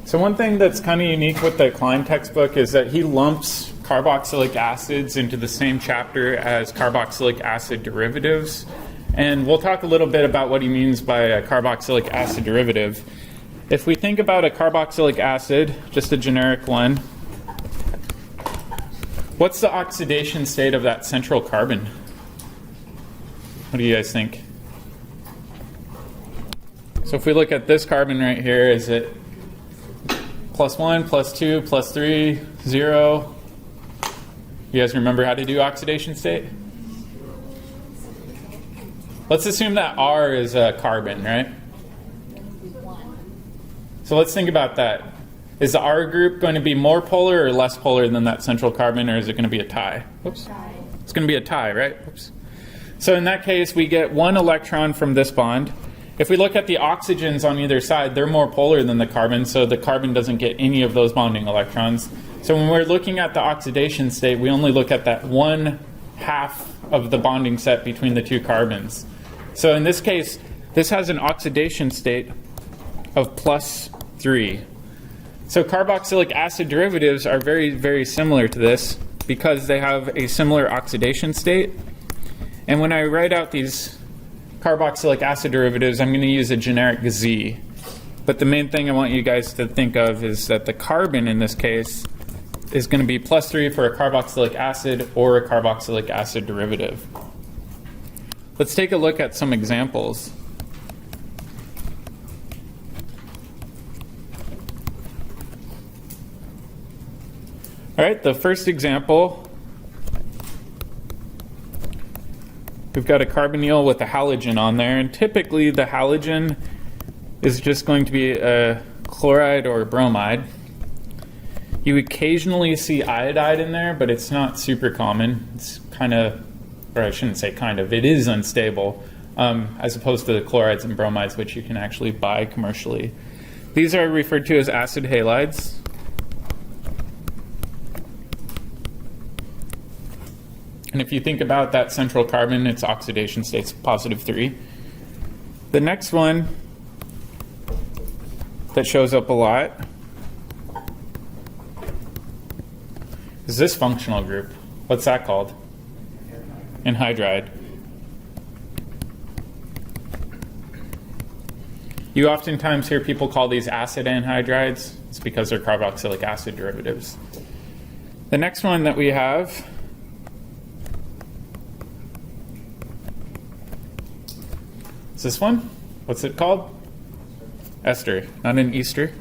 So one thing that's kind of unique with the Klein textbook is that he lumps carboxylic acids into the same chapter as carboxylic acid derivatives. And we'll talk a little bit about what he means by a carboxylic acid derivative. If we think about a carboxylic acid, just a generic one, what's the oxidation state of that central carbon? What do you guys think? So if we look at this carbon right here, is it +1, +2, +3, 0? You guys remember how to do oxidation state? Let's assume that R is a carbon, right? So let's think about that. Is the R group going to be more polar or less polar than that central carbon, or is it going to be a tie? Oops. It's going to be a tie, right? Oops. So in that case, we get one electron from this bond. If we look at the oxygens on either side, they're more polar than the carbon, so the carbon doesn't get any of those bonding electrons. So when we're looking at the oxidation state, we only look at that one half of the bonding set between the two carbons. So in this case, this has an oxidation state of +3. So carboxylic acid derivatives are very, very similar to this because they have a similar oxidation state. And when I write out these carboxylic acid derivatives, I'm going to use a generic Z. But the main thing I want you guys to think of is that the carbon in this case is going to be +3 for a carboxylic acid or a carboxylic acid derivative. Let's take a look at some examples. All right, the first example, we've got a carbonyl with a halogen on there, and typically the halogen is just going to be a chloride or a bromide. You occasionally see iodide in there, but it's not super common. It's kind of, or I shouldn't say kind of, it is unstable, as opposed to the chlorides and bromides, which you can actually buy commercially. These are referred to as acid halides. And if you think about that central carbon, its oxidation state's +3. The next one that shows up a lot is this functional group. What's that called? Anhydride. You oftentimes hear people call these acid anhydrides. It's because they're carboxylic acid derivatives. The next one that we have is this one. What's it called? Ester, not an Easter.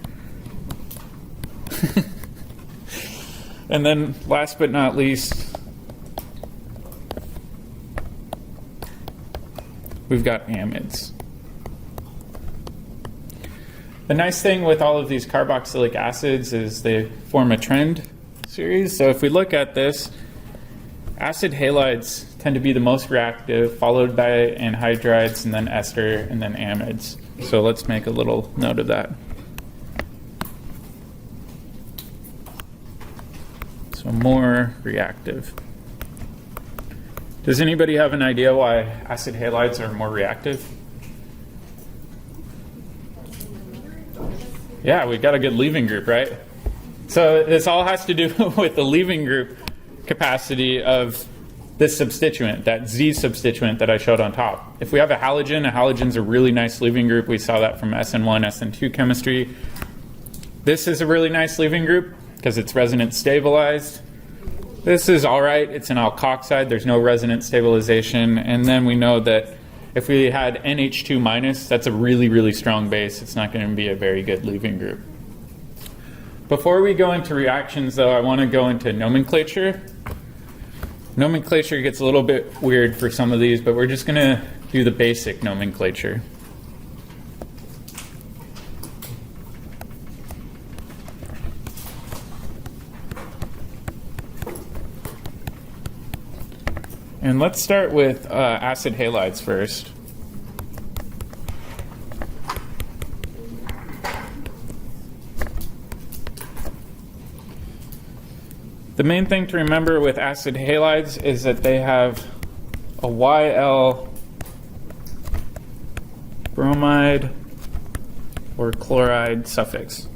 And then last but not least, we've got amides. The nice thing with all of these carboxylic acids is they form a trend series. So if we look at this, acid halides tend to be the most reactive, followed by anhydrides, and then ester, and then amides. So let's make a little note of that. So more reactive. Does anybody have an idea why acid halides are more reactive? Yeah, we got a good leaving group, right? So this all has to do with the leaving group capacity of this substituent, that Z substituent that I showed on top. If we have a halogen's a really nice leaving group. We saw that from SN1, SN2 chemistry. This is a really nice leaving group because it's resonance stabilized. This is all right. It's an alkoxide. There's no resonance stabilization. And then we know that if we had NH2 minus, that's a really, really strong base. It's not going to be a very good leaving group. Before we go into reactions, though, I want to go into nomenclature. Nomenclature gets a little bit weird for some of these, but we're just going to do the basic nomenclature. And let's start with acid halides first. The main thing to remember with acid halides is that they have a YL bromide or chloride suffix.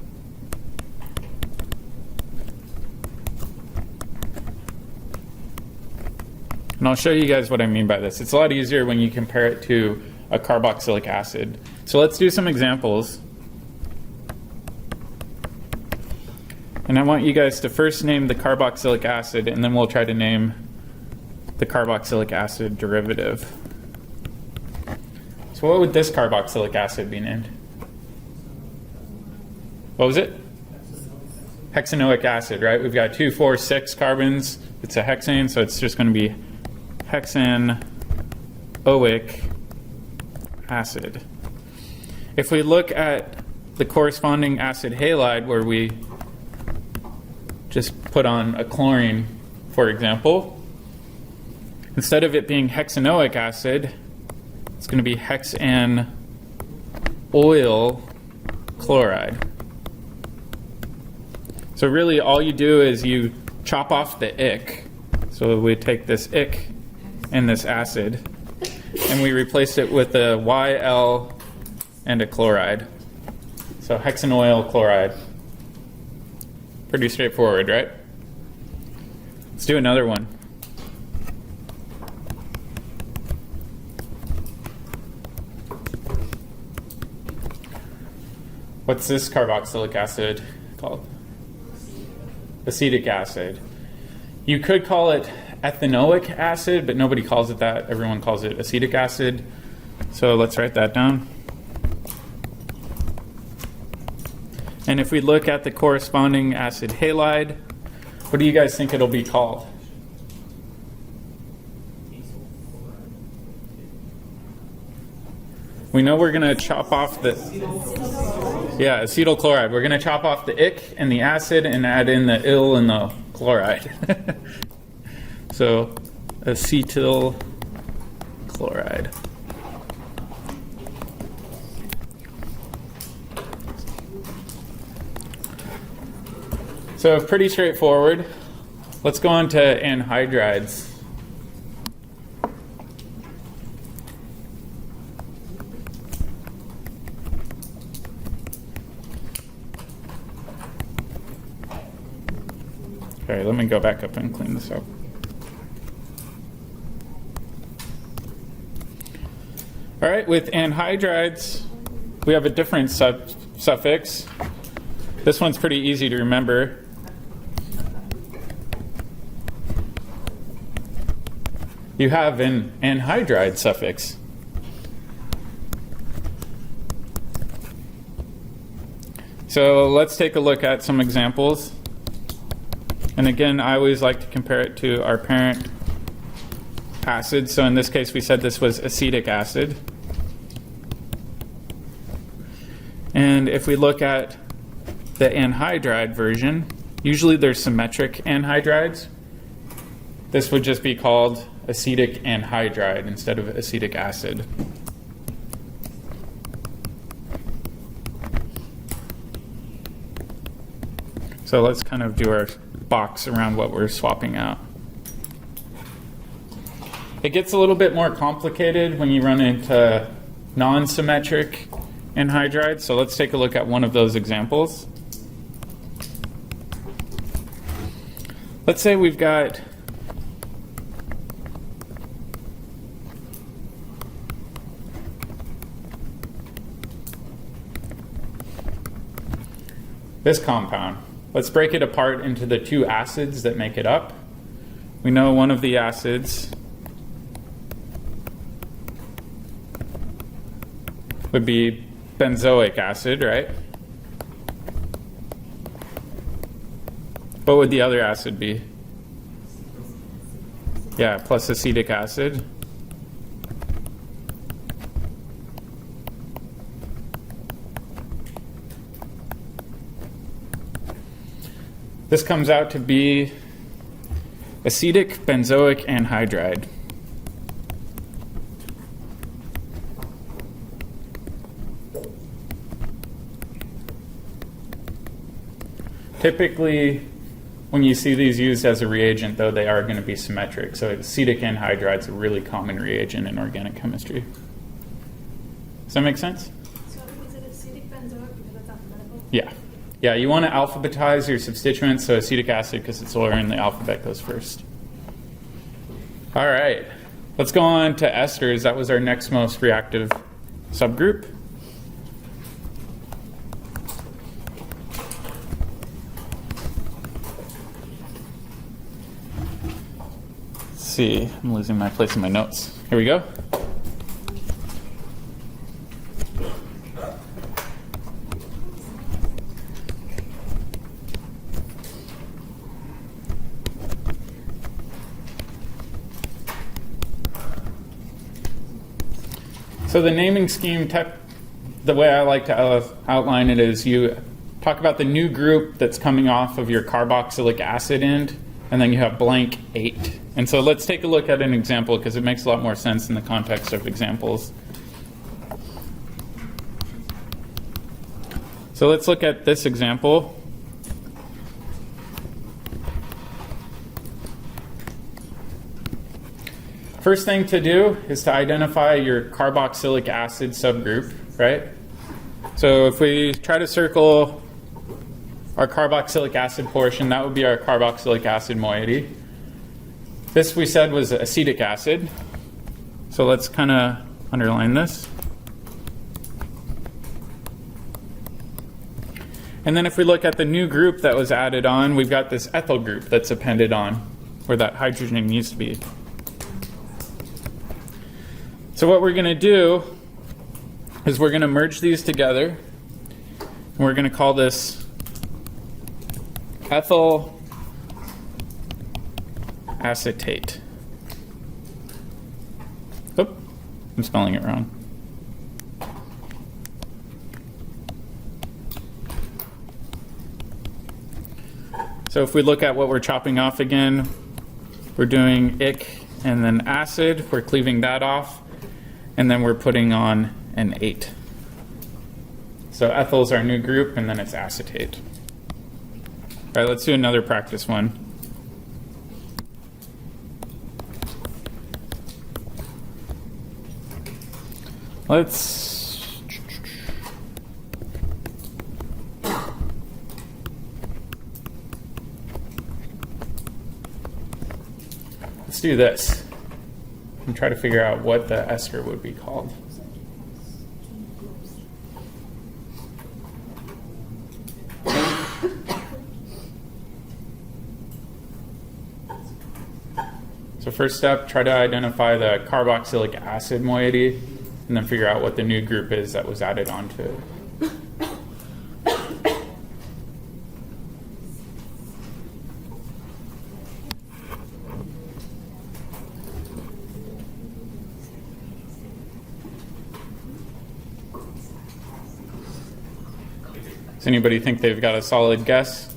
And I'll show you guys what I mean by this. It's a lot easier when you compare it to a carboxylic acid. So let's do some examples. And I want you guys to first name the carboxylic acid, and then we'll try to name the carboxylic acid derivative. So what would this carboxylic acid be named? What was it? Hexanoic acid, right? We've got 2, 4, 6 carbons. It's a hexane, so it's just going to be hexanoic acid. If we look at the corresponding acid halide, where we just put on a chlorine, for example, instead of it being hexanoic acid, it's going to be hexanoyl chloride. So really all you do is you chop off the ick. So we take this ick and this acid, and we replace it with a YL and a chloride. So hexanoyl chloride. Pretty straightforward, right? Let's do another one. What's this carboxylic acid called? Acetic acid. You could call it ethanoic acid, but nobody calls it that. Everyone calls it acetic acid. So let's write that down. And if we look at the corresponding acid halide, what do you guys think it'll be called? We know we're going to chop off the... Yeah, acetyl chloride. We're going to chop off the ick and the acid and add in the ill and the chloride. So acetyl chloride. So pretty straightforward. Let's go on to anhydrides. Okay, let me go back up and clean this up. All right, with anhydrides, we have a different suffix. This one's pretty easy to remember. You have an anhydride suffix. So let's take a look at some examples. And again, I always like to compare it to our parent acid. So in this case, we said this was acetic acid. And if we look at the anhydride version, usually there's symmetric anhydrides. This would just be called acetic anhydride instead of acetic acid. So let's kind of do our box around what we're swapping out. It gets a little bit more complicated when you run into non-symmetric anhydrides. So let's take a look at one of those examples. Let's say we've got this compound. Let's break it apart into the two acids that make it up. We know one of the acids would be benzoic acid, right? What would the other acid be? Yeah, plus acetic acid. This comes out to be acetic benzoic anhydride. Typically, when you see these used as a reagent, though, they are going to be symmetric. So acetic anhydride is a really common reagent in organic chemistry. Does that make sense? So is it acetic benzoic because it's alphabetical? Yeah. Yeah, you want to alphabetize your substituents, so acetic acid, because it's lower in the alphabet, goes first. All right, let's go on to esters. That was our next most reactive subgroup. Let's see, I'm losing my place in my notes. Here we go. So the naming scheme, the way I like to outline it is you talk about the new group that's coming off of your carboxylic acid end, and then you have blank 8. And so let's take a look at an example because it makes a lot more sense in the context of examples. So let's look at this example. First thing to do is to identify your carboxylic acid subgroup, right? So if we try to circle our carboxylic acid portion, that would be our carboxylic acid moiety. This we said was acetic acid. So let's kind of underline this. And then if we look at the new group that was added on, we've got this ethyl group that's appended on, where that hydrogen used to be. So what we're going to do is we're going to merge these together, and we're going to call this ethyl acetate. Oop, I'm spelling it wrong. So if we look at what we're chopping off again, we're doing ic and then acid. We're cleaving that off. And then we're putting on an 8. So ethyl is our new group, and then it's acetate. All right, let's do another practice one. Let's do this and try to figure out what the ester would be called. So first step, try to identify the carboxylic acid moiety and then figure out what the new group is that was added onto it. Does anybody think they've got a solid guess?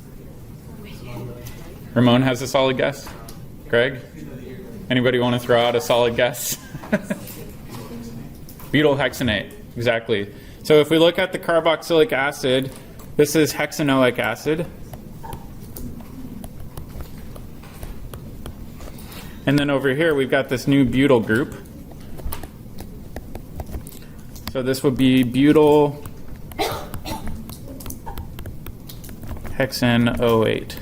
Ramon has a solid guess? Greg? Anybody want to throw out a solid guess? Butyl hexanate, exactly. So if we look at the carboxylic acid, this is hexanoic acid. And then over here we've got this new butyl group. So this would be butyl hexanoate.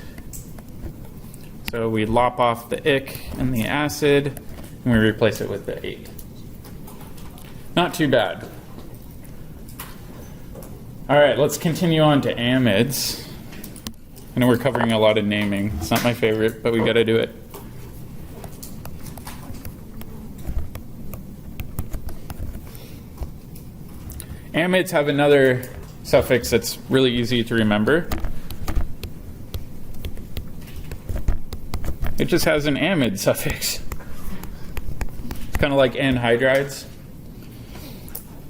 So we lop off the ic and the acid, and we replace it with the 8. Not too bad. All right, let's continue on to amides. I know we're covering a lot of naming. It's not my favorite, but we got to do it. Amides have another suffix that's really easy to remember. It just has an amide suffix. It's kind of like anhydrides.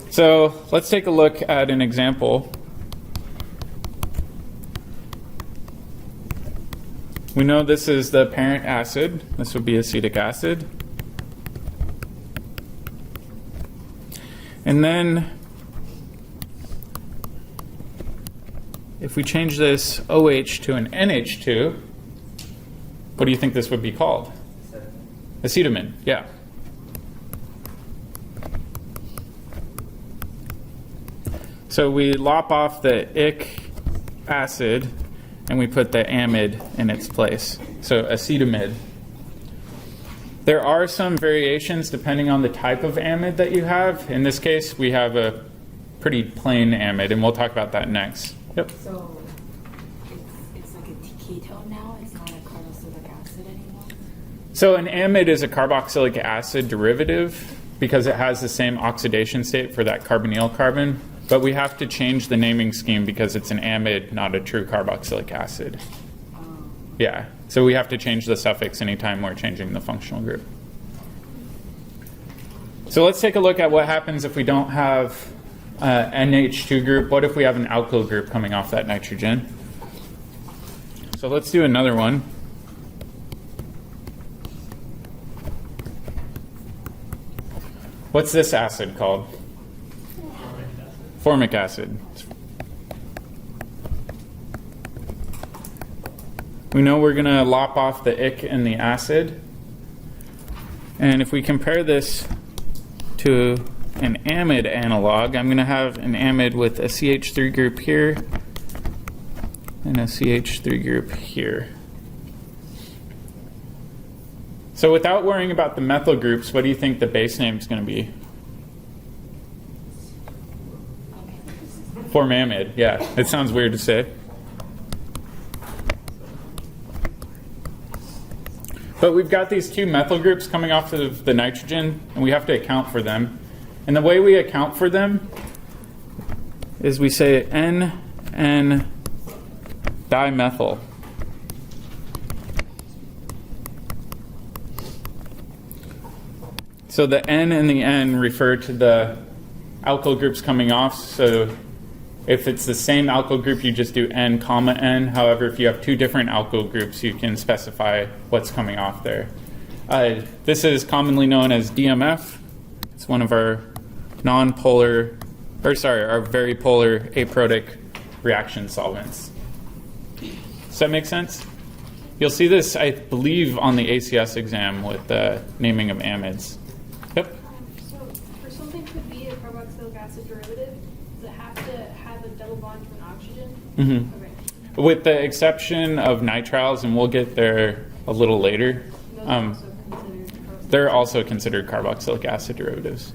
So let's take a look at an example. We know this is the parent acid. This would be acetic acid. And then if we change this OH to an NH2, what do you think this would be called? Acetamide, yeah. So we lop off the ic acid and we put the amide in its place. So acetamide. There are some variations depending on the type of amide that you have. In this case, we have a pretty plain amide, and we'll talk about that next. Yep. So it's like a ketone now? It's not a carboxylic acid anymore? So an amide is a carboxylic acid derivative because it has the same oxidation state for that carbonyl carbon, but we have to change the naming scheme because it's an amide, not a true carboxylic acid. Yeah, so we have to change the suffix anytime we're changing the functional group. So let's take a look at what happens if we don't have NH2 group. What if we have an alkyl group coming off that nitrogen? So let's do another one. What's this acid called? Formic acid. We know we're going to lop off the ick in the acid. And if we compare this to an amide analog, I'm going to have an amide with a CH3 group here and a CH3 group here. So without worrying about the methyl groups, what do you think the base name is going to be? Formamide, yeah. It sounds weird to say. But we've got these two methyl groups coming off of the nitrogen, and we have to account for them. And the way we account for them is we say N dimethyl. So the N and the N refer to the alkyl groups coming off. So if it's the same alkyl group, you just do N comma N. However, if you have two different alkyl groups, you can specify what's coming off there. This is commonly known as DMF. It's one of our our very polar aprotic reaction solvents. Does that make sense? You'll see this, I believe, on the ACS exam with the naming of amides. Yep. So for something to be a carboxylic acid derivative, does it have to have a double bond to an oxygen? Mm-hmm. Okay. With the exception of nitriles, and we'll get there a little later, they're also considered carboxylic acid derivatives.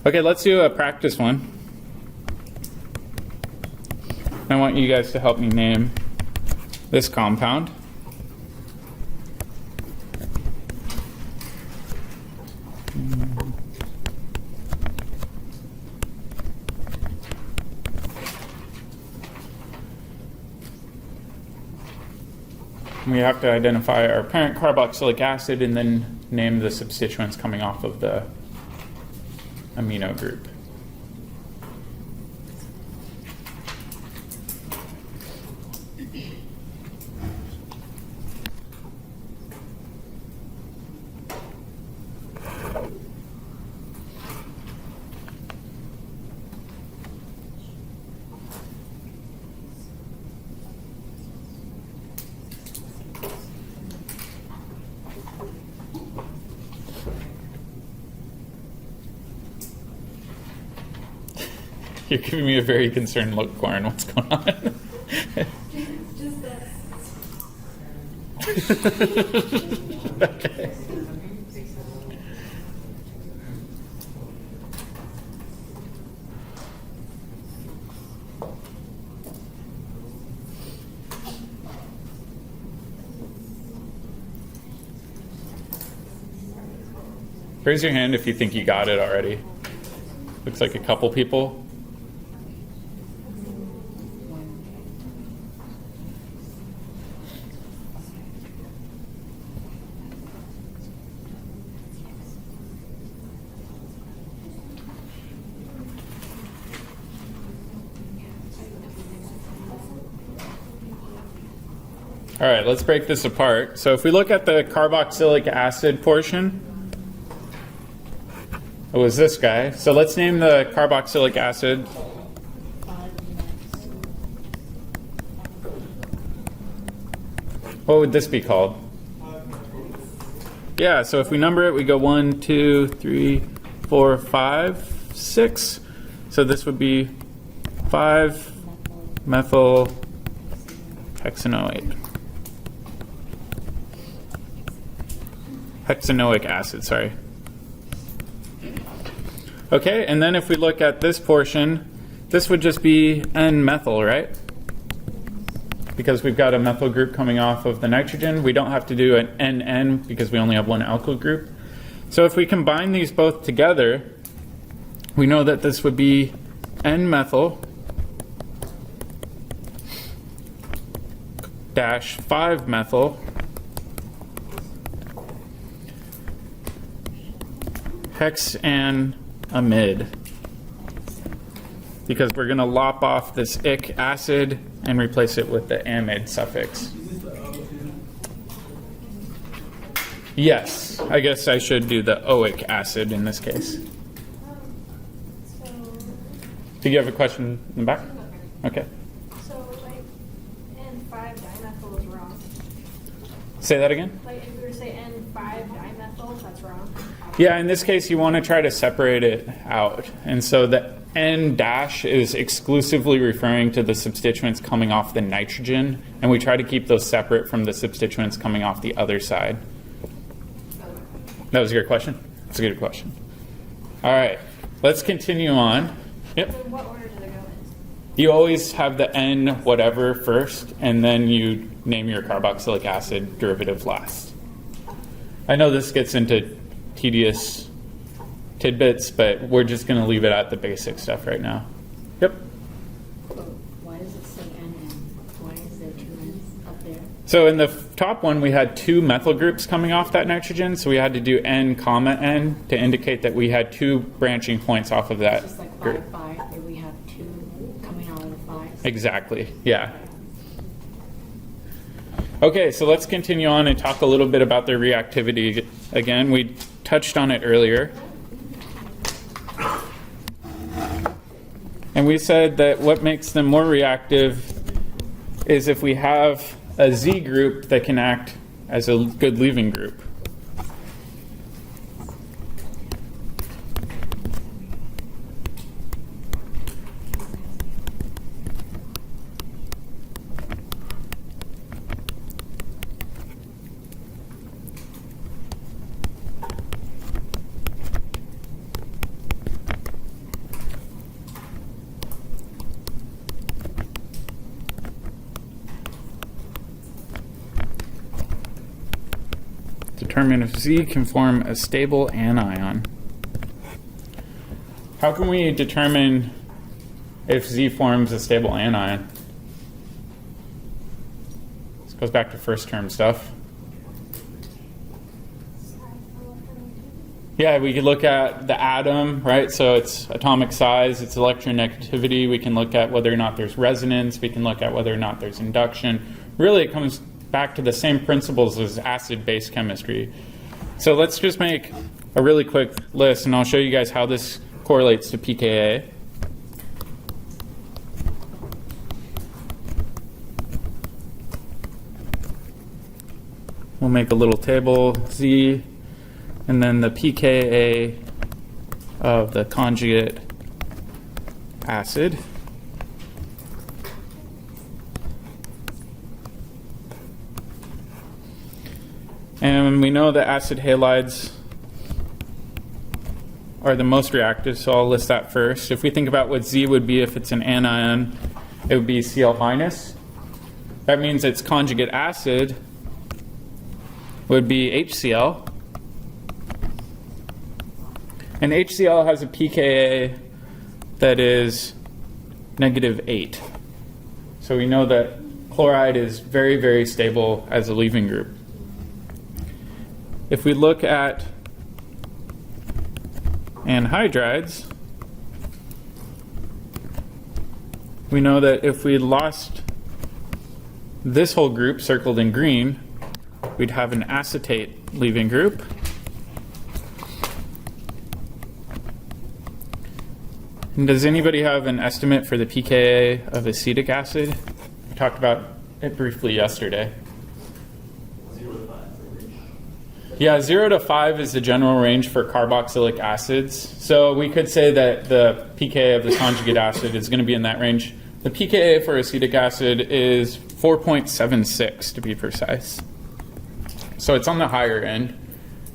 Okay, let's do a practice one. I want you guys to help me name this compound. We have to identify our parent carboxylic acid and then name the substituents coming off of the amino group. You're giving me a very concerned look, Corin. What's going on? Just that. Okay. Raise your hand if you think you got it already. Looks like a couple people. All right, let's break this apart. So if we look at the carboxylic acid portion, it was this guy. So let's name the carboxylic acid. What would this be called? Yeah, so if we number it, we go 1, 2, 3, 4, 5, 6. So this would be 5-methyl hexanoate. hexanoic acid, sorry. Okay, and then if we look at this portion, this would just be N-methyl, right? Because we've got a methyl group coming off of the nitrogen. We don't have to do an NN because we only have one alkyl group. So if we combine these both together, we know that this would be N-methyl dash 5-methyl hexanamide, because we're going to lop off this ic acid and replace it with the amide suffix. Yes, I guess I should do the oic acid in this case. Do you have a question in the back? Okay. So, like, N5 dimethyl is wrong. Say that again? Like, if we were to say N5 dimethyl, that's wrong. Yeah, in this case, you want to try to separate it out. And so the N dash is exclusively referring to the substituents coming off the nitrogen, and we try to keep those separate from the substituents coming off the other side. That was your question? That's a good question. All right, let's continue on. Yep. So, what order do they go in? You always have the N whatever first, and then you name your carboxylic acid derivative last. I know this gets into tedious tidbits, but we're just going to leave it at the basic stuff right now. Yep. Why does it say NN? Why is there two N's up there? So in the top one, we had two methyl groups coming off that nitrogen, so we had to do N comma N to indicate that we had two branching points off of that It's just like group. 5, 5, and we have two coming out of the 5. Exactly, yeah. Okay, so let's continue on and talk a little bit about the reactivity. Again, we touched on it earlier. And we said that what makes them more reactive is if we have a Z group that can act as a good leaving group. Determine if Z can form a stable anion. How can we determine if Z forms a stable anion? This goes back to first term stuff. Yeah, we could look at the atom, right? So its atomic size, its electronegativity. We can look at whether or not there's resonance. We can look at whether or not there's induction. Really, it comes back to the same principles as acid-base chemistry. So let's just make a really quick list, and I'll show you guys how this correlates to pKa. We'll make a little table, Z, and then the pKa of the conjugate acid. And we know that acid halides are the most reactive, so I'll list that first. If we think about what Z would be if it's an anion, it would be Cl minus. That means its conjugate acid would be HCl. And HCl has a pKa that is -8. So we know that chloride is very, very stable as a leaving group. If we look at anhydrides, we know that if we lost this whole group circled in green, we'd have an acetate leaving group. And does anybody have an estimate for the pKa of acetic acid? We talked about it briefly yesterday. 0 to 5. Yeah, 0 to 5 is the general range for carboxylic acids. So we could say that the pKa of the conjugate acid is going to be in that range. The pKa for acetic acid is 4.76 to be precise. So it's on the higher end.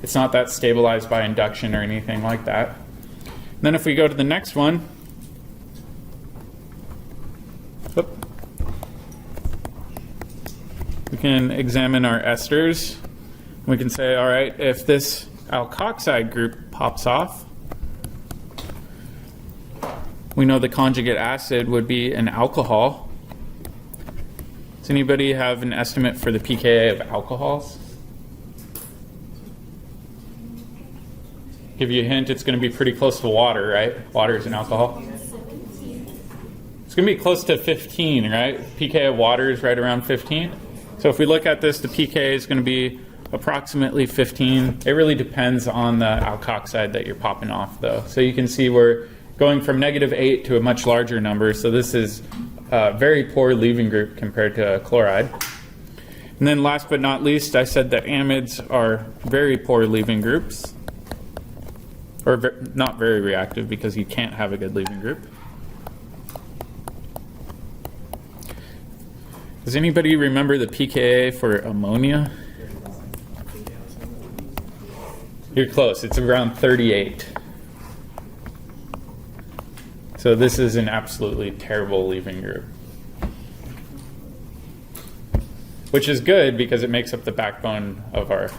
It's not that stabilized by induction or anything like that. And then if we go to the next one, we can examine our esters. We can say, all right, if this alkoxide group pops off, we know the conjugate acid would be an alcohol. Does anybody have an estimate for the pKa of alcohols? Give you a hint, it's going to be pretty close to water, right? Water is an alcohol. It's going to be close to 15, right? pKa of water is right around 15. So if we look at this, the pKa is going to be approximately 15. It really depends on the alkoxide that you're popping off, though. So you can see we're going from -8 to a much larger number. So this is a very poor leaving group compared to chloride. And then last but not least, I said that amides are very poor leaving groups. Or not very reactive, because you can't have a good leaving group. Does anybody remember the pKa for ammonia? You're close. It's around 38. So this is an absolutely terrible leaving group. Which is good because it makes up the backbone of our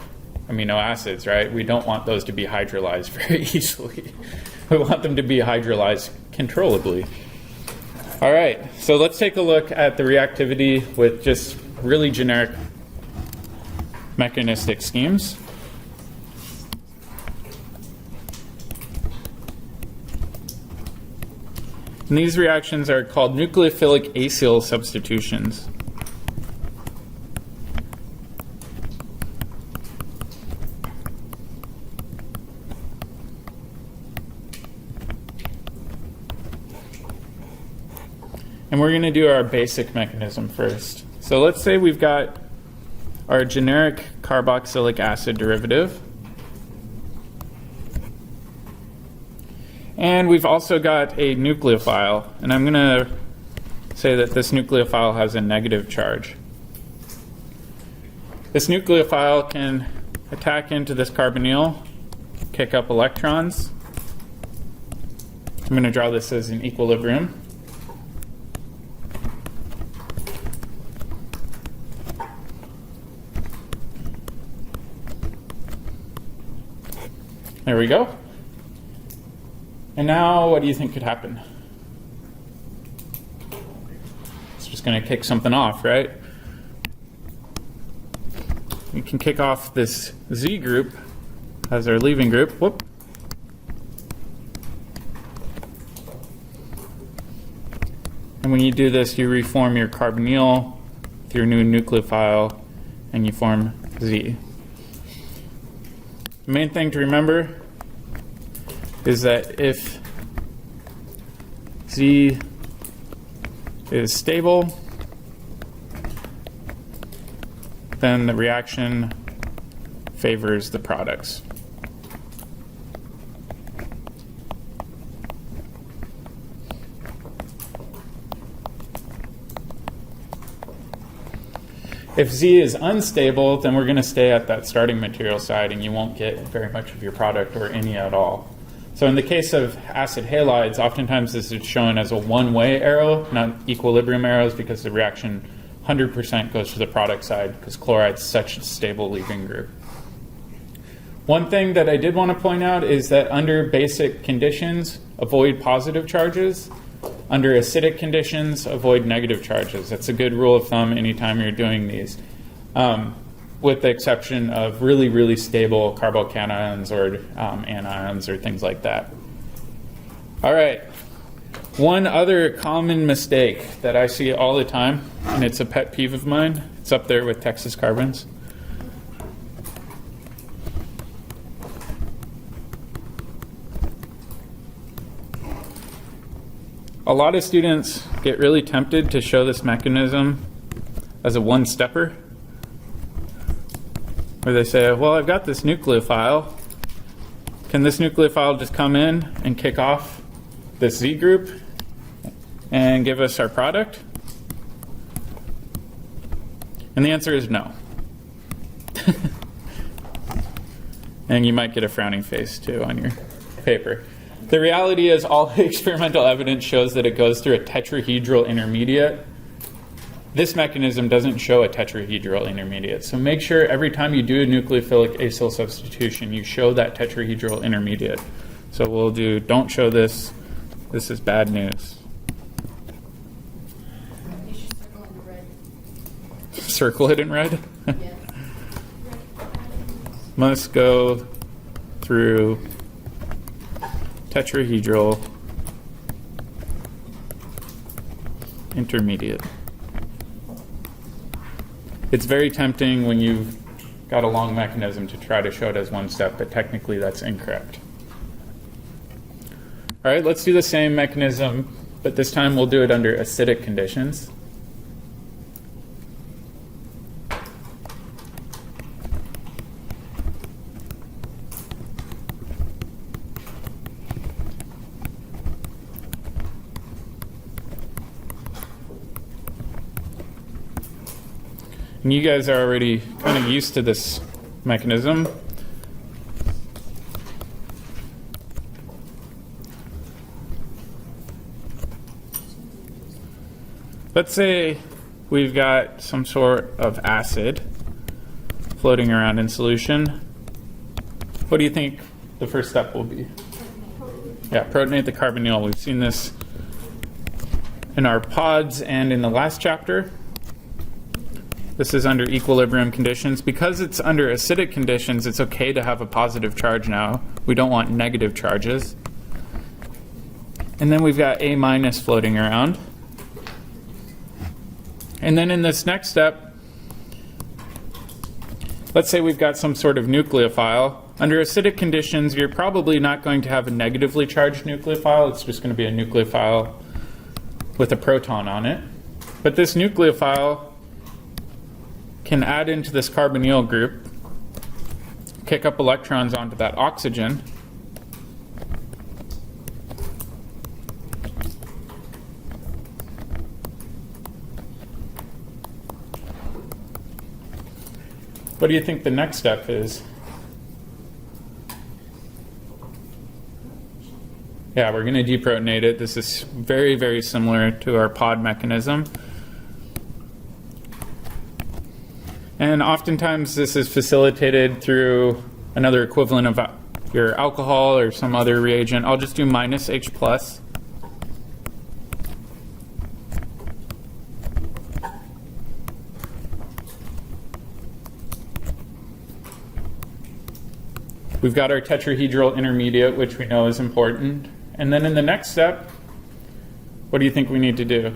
amino acids, right? We don't want those to be hydrolyzed very easily. We want them to be hydrolyzed controllably. All right, so let's take a look at the reactivity with just really generic mechanistic schemes. And these reactions are called nucleophilic acl substitutions. And we're going to do our basic mechanism first. So let's say we've got our generic carboxylic acid derivative. And we've also got a nucleophile. And I'm going to say that this nucleophile has a negative charge. This nucleophile can attack into this carbonyl, kick up electrons. I'm going to draw this as an equilibrium. There we go. And now, what do you think could happen? It's just going to kick something off, right? We can kick off this Z group as our leaving group. Whoop. And when you do this, you reform your carbonyl with your new nucleophile, and you form Z. The main thing to remember is that if Z is stable, then the reaction favors the products. If Z is unstable, then we're going to stay at that starting material side and you won't get very much of your product or any at all. So in the case of acid halides, oftentimes this is shown as a one-way arrow, not equilibrium arrows, because the reaction 100% goes to the product side because chloride is such a stable leaving group. One thing that I did want to point out is that under basic conditions, avoid positive charges. Under acidic conditions, avoid negative charges. That's a good rule of thumb anytime you're doing these, with the exception of really, really stable carbocations or anions or things like that. All right. One other common mistake that I see all the time, and it's a pet peeve of mine, it's up there with Texas carbons. A lot of students get really tempted to show this mechanism as a one-stepper, where they say, well, I've got this nucleophile. Can this nucleophile just come in and kick off this Z group and give us our product? And the answer is no. And you might get a frowning face too on your paper. The reality is all the experimental evidence shows that it goes through a tetrahedral intermediate. This mechanism doesn't show a tetrahedral intermediate. So make sure every time you do a nucleophilic acyl substitution, you show that tetrahedral intermediate. So we'll do, don't show this. This is bad news. You should circle in red. Circle it in red. Yes. Must go through tetrahedral intermediate. It's very tempting when you've got a long mechanism to try to show it as one step, but technically that's incorrect. All right, let's do the same mechanism, but this time we'll do it under acidic conditions. And you guys are already kind of used to this mechanism. Let's say we've got some sort of acid floating around in solution. What do you think the first step will be? Yeah, protonate the carbonyl. We've seen this in our pods and in the last chapter. This is under equilibrium conditions. Because it's under acidic conditions, it's okay to have a positive charge now. We don't want negative charges. And then we've got A minus floating around. And then in this next step, let's say we've got some sort of nucleophile. Under acidic conditions, you're probably not going to have a negatively charged nucleophile. It's just going to be a nucleophile with a proton on it. But this nucleophile can add into this carbonyl group, kick up electrons onto that oxygen, what do you think the next step is? Yeah, we're going to deprotonate it. This is very, very similar to our pod mechanism. And oftentimes this is facilitated through another equivalent of your alcohol or some other reagent. I'll just do minus H plus. We've got our tetrahedral intermediate, which we know is important. And then in the next step, what do you think we need to do?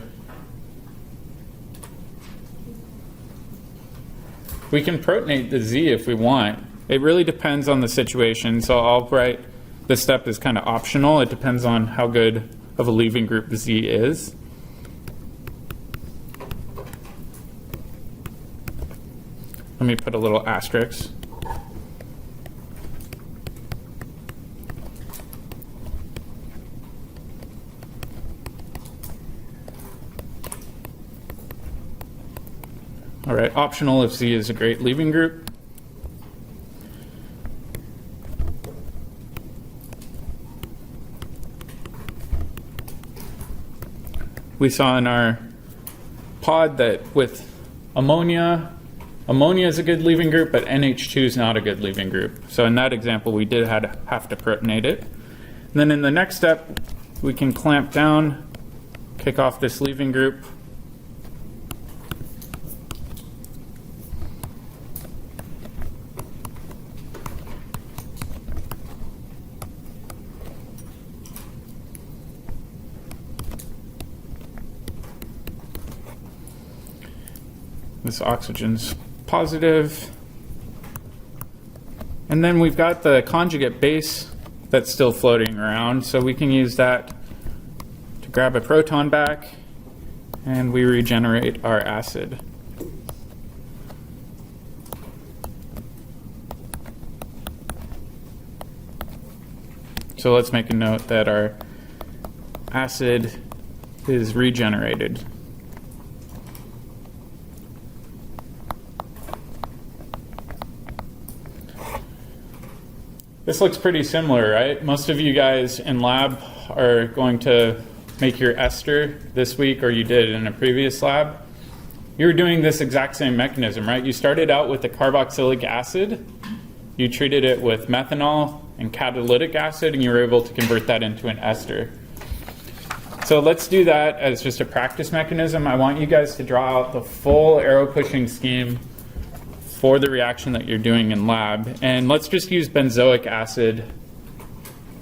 We can protonate the Z if we want. It really depends on the situation. So I'll write this step is kind of optional. It depends on how good of a leaving group Z is. Let me put a little asterisk. All right, optional if Z is a great leaving group. We saw in our pod that with ammonia is a good leaving group, but NH2 is not a good leaving group. So in that example, we did have to protonate it. And then in the next step, we can clamp down, kick off this leaving group. This oxygen's positive. And then we've got the conjugate base that's still floating around, so we can use that to grab a proton back, and we regenerate our acid. So let's make a note that our acid is regenerated. This looks pretty similar, right? Most of you guys in lab are going to make your ester this week, or you did in a previous lab. You were doing this exact same mechanism, right? You started out with the carboxylic acid, you treated it with methanol and catalytic acid, and you were able to convert that into an ester. So let's do that as just a practice mechanism. I want you guys to draw out the full arrow pushing scheme for the reaction that you're doing in lab. And let's just use benzoic acid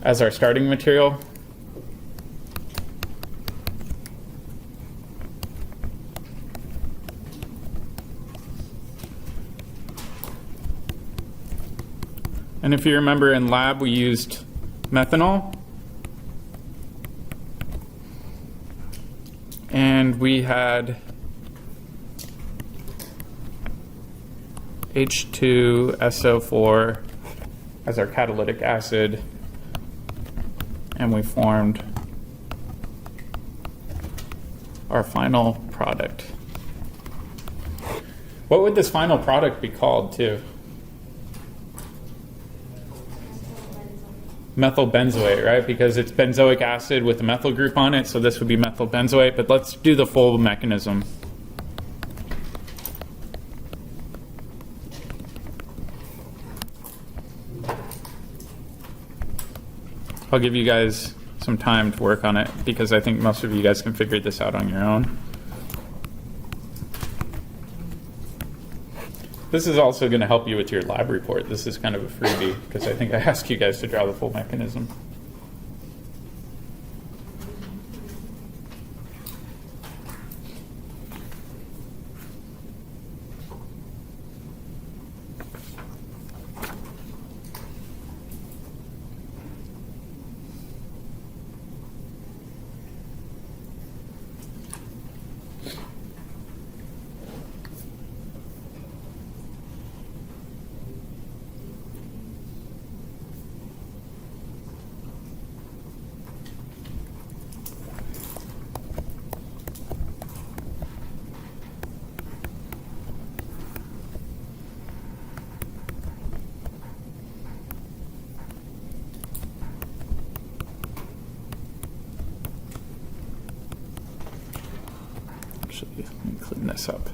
as our starting material. And if you remember in lab, we used methanol. And we had H2SO4 as our catalytic acid, and we formed our final product. What would this final product be called, too? Methyl benzoate, right? Because it's benzoic acid with a methyl group on it, so this would be methyl benzoate, but let's do the full mechanism. I'll give you guys some time to work on it because I think most of you guys can figure this out on your own. This is also going to help you with your lab report. This is kind of a freebie because I think I asked you guys to draw the full mechanism. Actually, let me clean this up.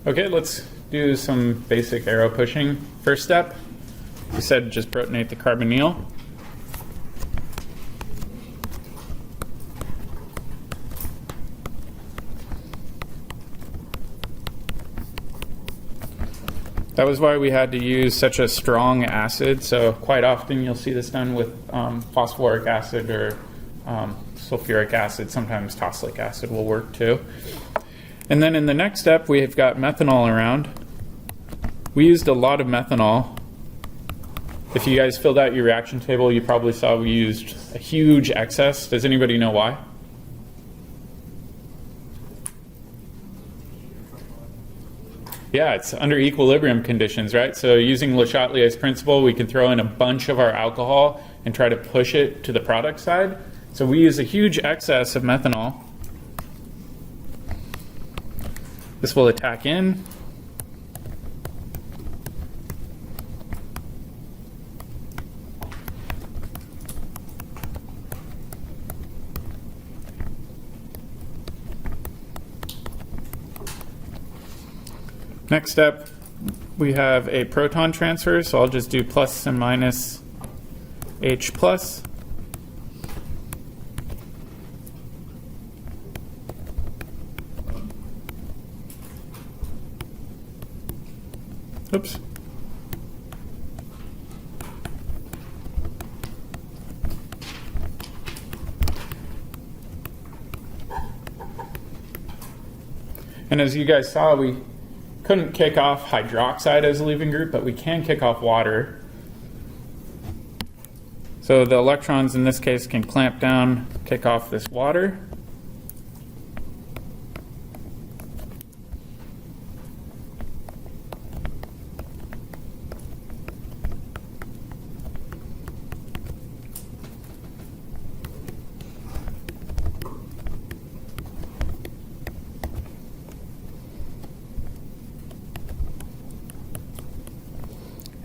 Okay, let's do some basic arrow pushing. First step, we said just protonate the carbonyl. That was why we had to use such a strong acid. So quite often you'll see this done with phosphoric acid or sulfuric acid. Sometimes tosylic acid will work too. And then in the next step, we've got methanol around. We used a lot of methanol. If you guys filled out your reaction table, you probably saw we used a huge excess. Does anybody know why? Yeah, it's under equilibrium conditions, right? So using Le Chatelier's principle, we can throw in a bunch of our alcohol and try to push it to the product side. So we use a huge excess of methanol. This will attack in. Next step, we have a proton transfer, so I'll just do plus and minus H plus. Oops. And as you guys saw, we couldn't kick off hydroxide as a leaving group, but we can kick off water. So the electrons in this case can clamp down, kick off this water.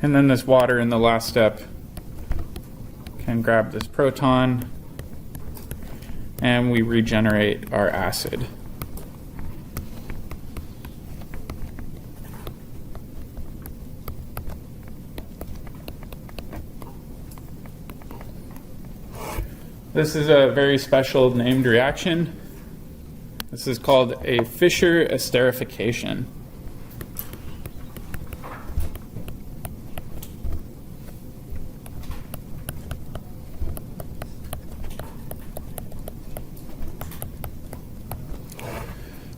And then this water in the last step can grab this proton, and we regenerate our acid. This is a very special named reaction. This is called a Fischer Esterification.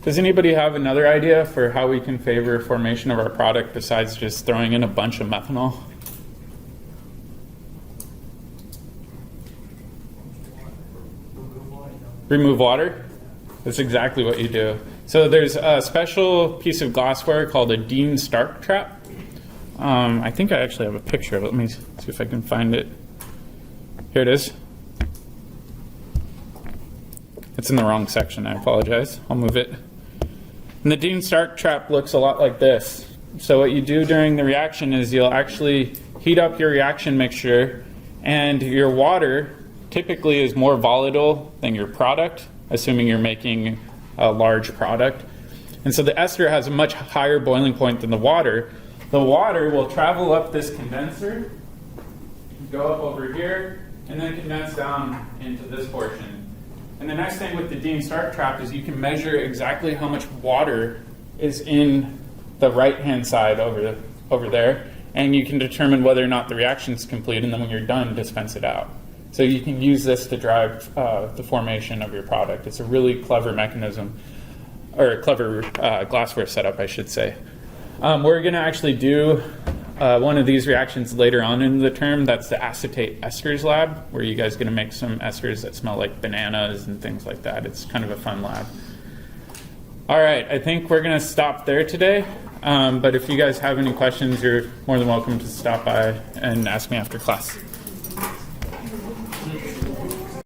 Does anybody have another idea for how we can favor formation of our product besides just throwing in a bunch of methanol? Remove water? That's exactly what you do. So there's a special piece of glassware called a Dean-Stark trap. I think I actually have a picture of it. Let me see if I can find it. Here it is. It's in the wrong section. I apologize. I'll move it. And the Dean-Stark trap looks a lot like this. So what you do during the reaction is you'll actually heat up your reaction mixture, and your water typically is more volatile than your product, assuming you're making a large product. And so the ester has a much higher boiling point than the water. The water will travel up this condenser, go up over here, and then condense down into this portion. And the next thing with the Dean-Stark trap is you can measure exactly how much water is in the right-hand side over there, and you can determine whether or not the reaction is complete, and then when you're done, dispense it out. So you can use this to drive the formation of your product. It's a really clever mechanism, or a clever glassware setup, I should say. We're going to actually do one of these reactions later on in the term. That's the acetate esters lab, where you guys are going to make some esters that smell like bananas and things like that. It's kind of a fun lab. All right, I think we're going to stop there today. But if you guys have any questions, you're more than welcome to stop by and ask me after class.